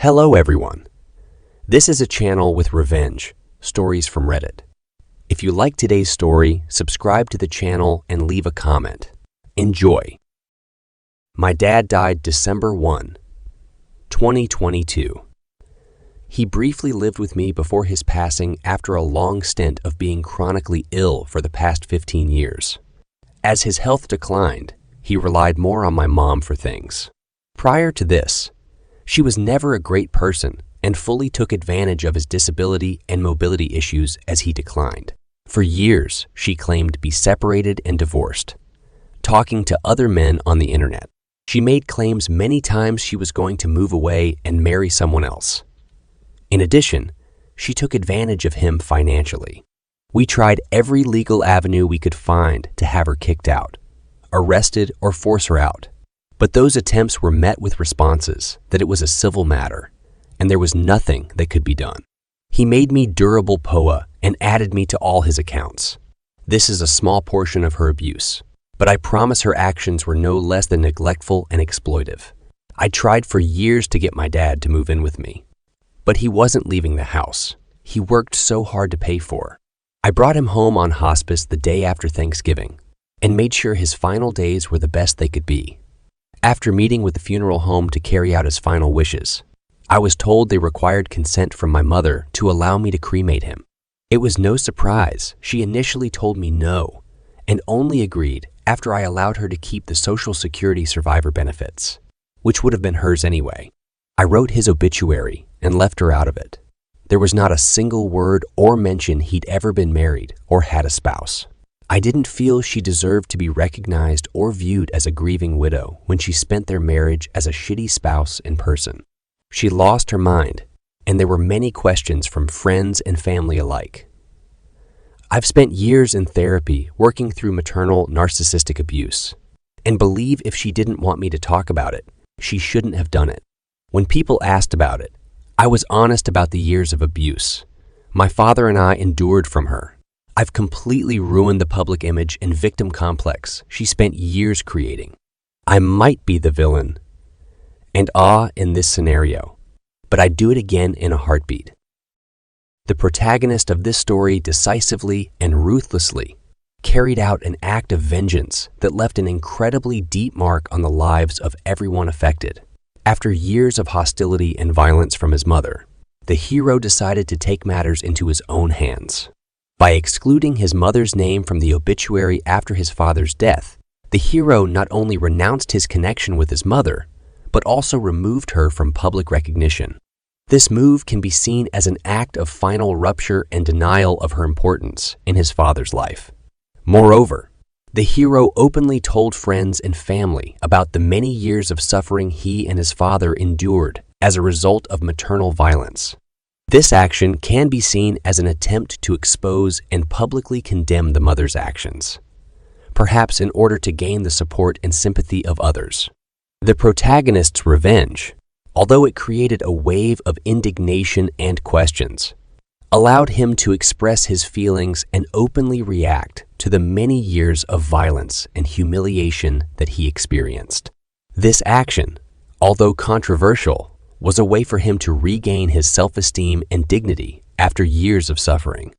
Hello everyone. This is a channel with revenge, stories from Reddit. If you like today's story, subscribe to the channel and leave a comment. Enjoy. My dad died December 1, 2022. He briefly lived with me before his passing after a long stint of being chronically ill for the past 15 years. As his health declined, he relied more on my mom for things. Prior to this, she was never a great person and fully took advantage of his disability and mobility issues as he declined. For years, she claimed to be separated and divorced, talking to other men on the internet. She made claims many times she was going to move away and marry someone else. In addition, she took advantage of him financially. We tried every legal avenue we could find to have her kicked out, arrested, or force her out. But those attempts were met with responses that it was a civil matter, and there was nothing that could be done. He made me durable POA and added me to all his accounts. This is a small portion of her abuse, but I promise her actions were no less than neglectful and exploitive. I tried for years to get my dad to move in with me, but he wasn't leaving the house. He worked so hard to pay for. I brought him home on hospice the day after Thanksgiving and made sure his final days were the best they could be. After meeting with the funeral home to carry out his final wishes, I was told they required consent from my mother to allow me to cremate him. It was no surprise she initially told me no, and only agreed after I allowed her to keep the Social Security survivor benefits, which would have been hers anyway. I wrote his obituary and left her out of it. There was not a single word or mention he'd ever been married or had a spouse. I didn't feel she deserved to be recognized or viewed as a grieving widow when she spent their marriage as a shitty spouse in person. She lost her mind, and there were many questions from friends and family alike. I've spent years in therapy working through maternal narcissistic abuse, and believe if she didn't want me to talk about it, she shouldn't have done it. When people asked about it, I was honest about the years of abuse my father and I endured from her. I've completely ruined the public image and victim complex she spent years creating. I might be the villain and in this scenario, but I'd do it again in a heartbeat. The protagonist of this story decisively and ruthlessly carried out an act of vengeance that left an incredibly deep mark on the lives of everyone affected. After years of hostility and violence from his mother, the hero decided to take matters into his own hands. By excluding his mother's name from the obituary after his father's death, the hero not only renounced his connection with his mother, but also removed her from public recognition. This move can be seen as an act of final rupture and denial of her importance in his father's life. Moreover, the hero openly told friends and family about the many years of suffering he and his father endured as a result of maternal violence. This action can be seen as an attempt to expose and publicly condemn the mother's actions, perhaps in order to gain the support and sympathy of others. The protagonist's revenge, although it created a wave of indignation and questions, allowed him to express his feelings and openly react to the many years of violence and humiliation that he experienced. This action, although controversial, was a way for him to regain his self-esteem and dignity after years of suffering.